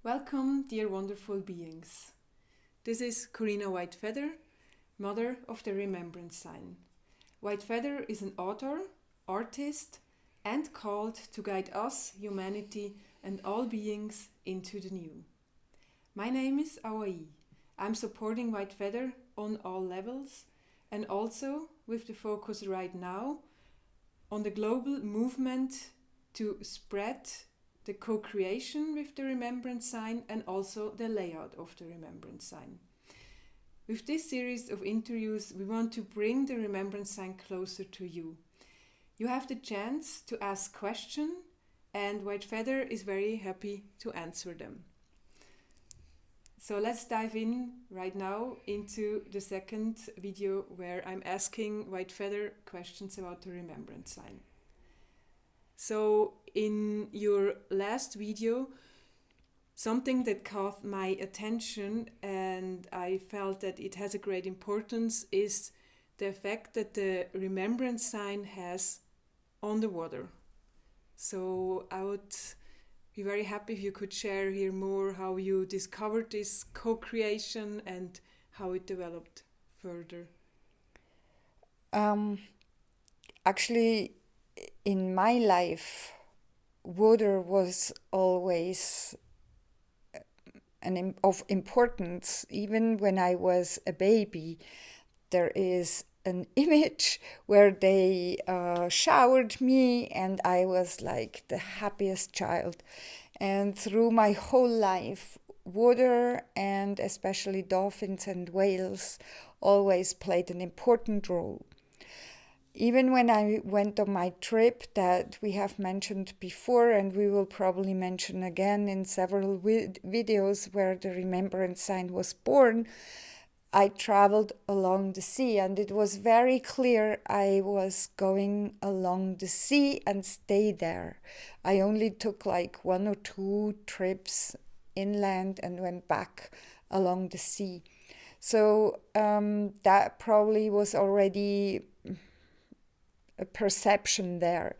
Welcome, dear wonderful beings. This is Corina White Feather, mother of the Remembrance Sign. White Feather is an author, artist, and called to guide us, humanity, and all beings into the new. My name is Awai. I'm supporting White Feather on all levels and also with the focus right now on the global movement to spread the co-creation with the Remembrance Sign and also the layout of the Remembrance Sign. With this series of interviews, we want to bring the Remembrance Sign closer to you. You have the chance to ask questions, and White Feather is very happy to answer them. So let's dive in right now into the second video where I'm asking White Feather questions about the Remembrance Sign. So in your last video, something that caught my attention and I felt that it has a great importance is the effect that the Remembrance Sign has on the water. So I would be very happy if you could share here more how you discovered this co-creation and how it developed further. Actually, in my life, water was always of importance. Even when I was a baby, there is an image where they showered me and I was like the happiest child. And through my whole life, water and especially dolphins and whales always played an important role. Even when I went on my trip that we have mentioned before, and we will probably mention again in several videos where the Remembrance Sign was born, I traveled along the sea, and it was very clear I was going along the sea and stay there. I only took like 1 or 2 trips inland and went back along the sea. So that probably was already a perception there.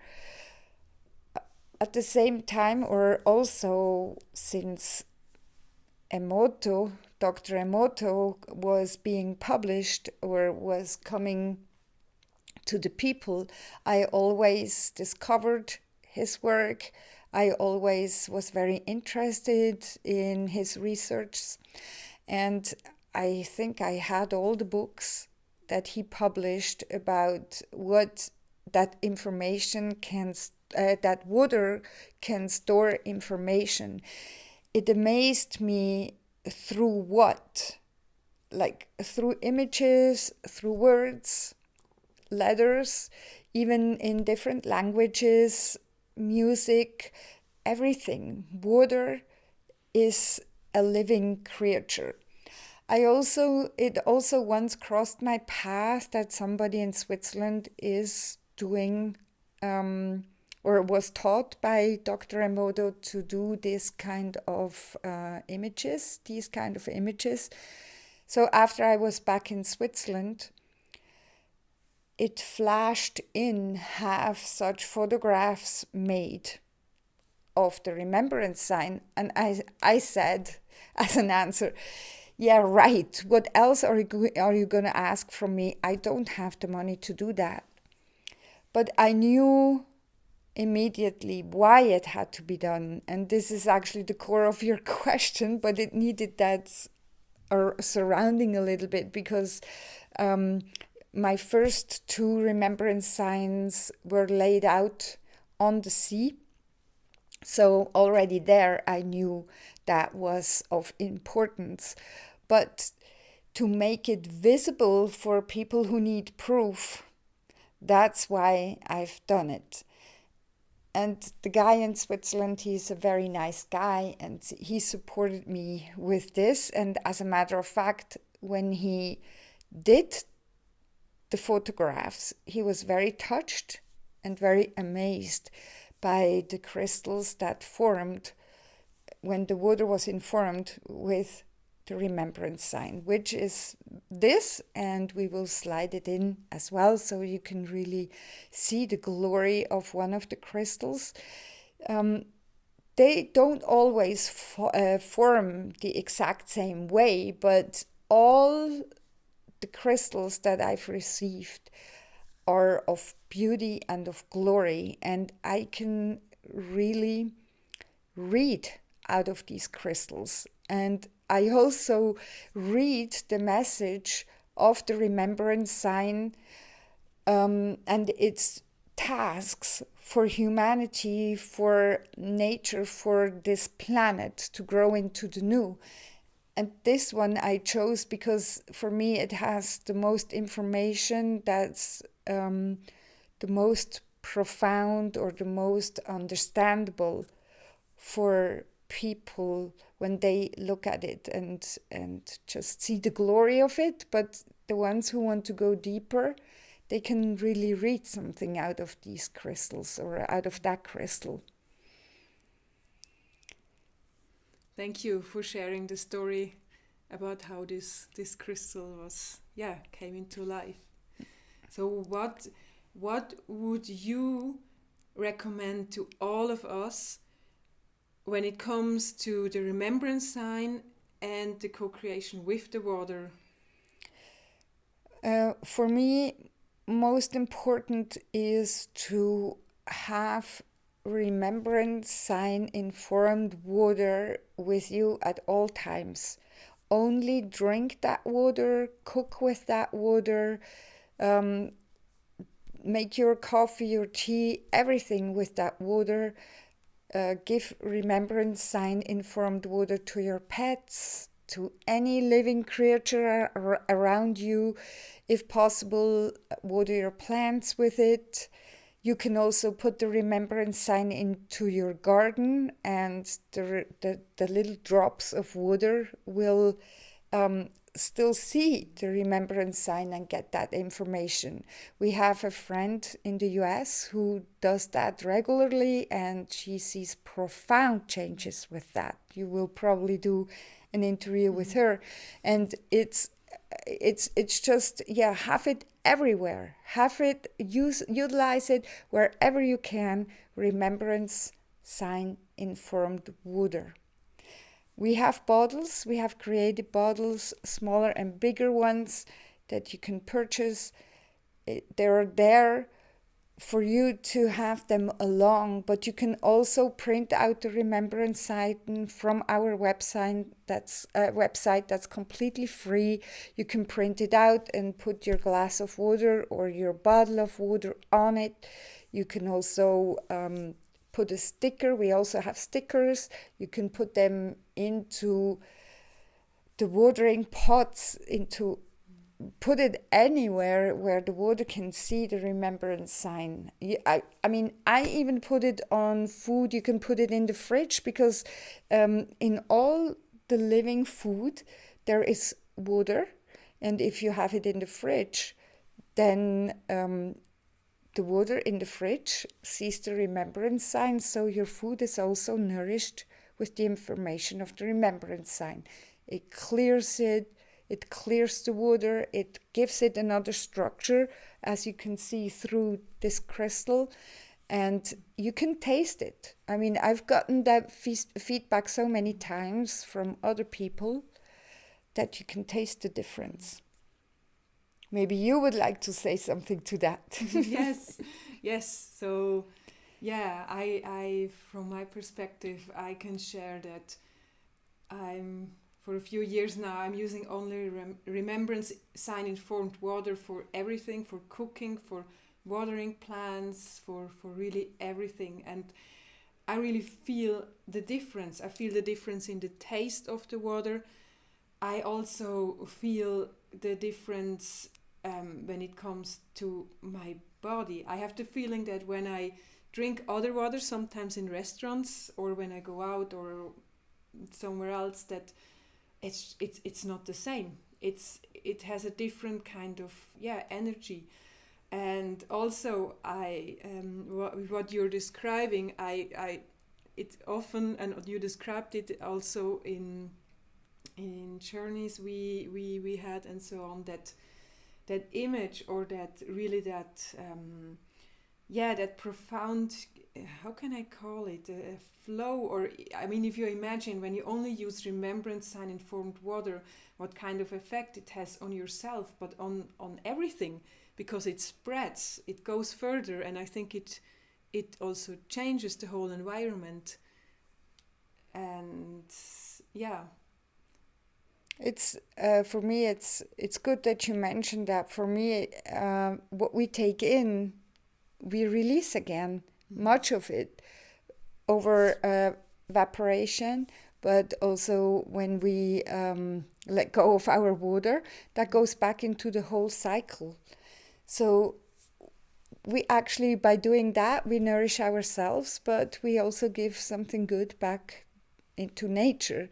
At the same time, or also since Dr. Emoto was being published or was coming to the people, I always discovered his work. I always was very interested in his research, and I think I had all the books that he published about what that information that water can store information. It amazed me through what? Like through images, through words, letters, even in different languages, music, everything. Water is a living creature. It also once crossed my path that somebody in Switzerland is doing or was taught by Dr. Emoto to do these kind of images. So after I was back in Switzerland, it flashed in have such photographs made of the Remembrance Sign. And I said as an answer, yeah, right. What else are you going to ask from me? I don't have the money to do that. But I knew immediately why it had to be done. And this is actually the core of your question, but it needed that surrounding a little bit because my first 2 Remembrance Signs were laid out on the sea. So already there I knew that was of importance. But to make it visible for people who need proof, that's why I've done it. And the guy in Switzerland, he's a very nice guy, and he supported me with this. And as a matter of fact, when he did the photographs, he was very touched and very amazed by the crystals that formed when the water was informed with the Remembrance Sign, which is this, and we will slide it in as well so you can really see the glory of one of the crystals. they don't always form the exact same way, but all the crystals that I've received are of beauty and of glory, and I can really read out of these crystals. And I also read the message of the Remembrance Sign and its tasks for humanity, for nature, for this planet to grow into the new. And this one I chose because for me it has the most information that's the most profound or the most understandable for people when they look at it and just see the glory of it. But the ones who want to go deeper, they can really read something out of these crystals or out of that crystal. Thank you for sharing the story about how this crystal came into life. So what would you recommend to all of us when it comes to the Remembrance Sign and the co-creation with the water? For me, most important is to have Remembrance Sign informed water with you at all times. Only drink that water, cook with that water, make your coffee, your tea, everything with that water. Give Remembrance Sign informed water to your pets, to any living creature around you. If possible, water your plants with it. You can also put the Remembrance Sign into your garden, and the little drops of water will still see the Remembrance Sign and get that information. We have a friend in the US who does that regularly, and she sees profound changes with that. You will probably do an interview with her, and it's just, have it everywhere. Have it, utilize it wherever you can. Remembrance Sign informed water. We have bottles, we have created bottles, smaller and bigger ones that you can purchase. They're there for you to have them along, but you can also print out the Remembrance Sign from our website. That's a website that's completely free. You can print it out and put your glass of water or your bottle of water on it. You can also put a sticker. We also have stickers. You can put them into the watering pots, put it anywhere where the water can see the Remembrance Sign. I mean, I even put it on food. You can put it in the fridge because in all the living food there is water, and if you have it in the fridge, then the water in the fridge sees the Remembrance Sign, so your food is also nourished with the information of the Remembrance Sign. It clears it, it clears the water, it gives it another structure, as you can see through this crystal, and you can taste it. I mean, I've gotten that feedback so many times from other people that you can taste the difference. Maybe you would like to say something to that. Yes. So, yeah, I from my perspective, I can share that for a few years now, I'm using only Remembrance Sign informed water for everything, for cooking, for watering plants, for really everything. And I really feel the difference. I feel the difference in the taste of the water. I also feel the difference when it comes to my body. I have the feeling that when I drink other water, sometimes in restaurants or when I go out or somewhere else, that it's not the same. It has a different kind of energy. And also what you're describing, I it often, and you described it also in journeys we had and so on, that image, or that really that profound how can I call it, a flow, or I mean, if you imagine when you only use remembrance sign informed water, what kind of effect it has on yourself, but on everything, because it spreads, it goes further, and I think it also changes the whole environment. And yeah. It's for me. It's good that you mentioned that. For me, what we take in, we release again. Much of it over evaporation, but also when we let go of our water, that goes back into the whole cycle. So we actually, by doing that, we nourish ourselves, but we also give something good back into nature.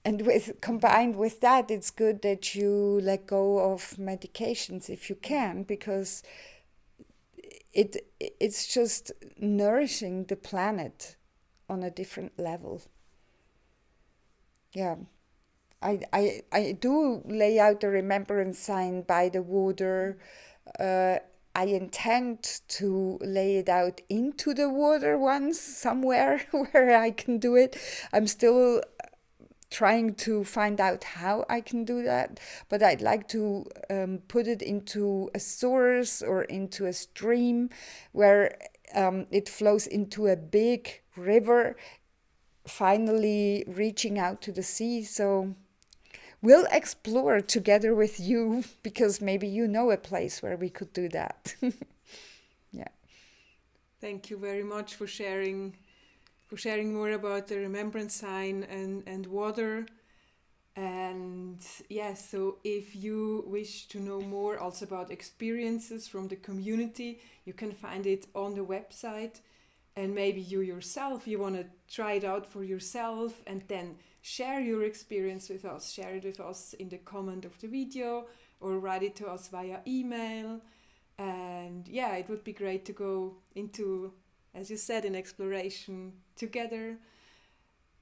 And combined with that, it's good that you let go of medications if you can, because it's just nourishing the planet on a different level. Yeah. I do lay out the remembrance sign by the water. I intend to lay it out into the water once somewhere where I can do it. I'm still trying to find out how I can do that, but I'd like to put it into a source or into a stream where it flows into a big river, finally reaching out to the sea. So we'll explore together with you, because maybe you know a place where we could do that. Yeah. Thank you very much for sharing more about the remembrance sign and water. And yes, so if you wish to know more also about experiences from the community, you can find it on the website. And maybe you yourself, you want to try it out for yourself, and then share your experience with us. Share it with us in the comment of the video, or write it to us via email. And yeah, it would be great to go into, as you said, an exploration together.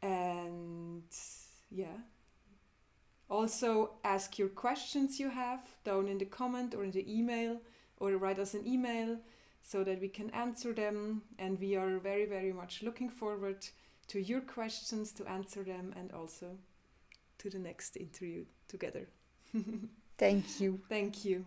And yeah, also ask your questions you have down in the comment or in the email, or write us an email so that we can answer them. And we are very, very much looking forward to your questions, to answer them, and also to the next interview together. Thank you. Thank you.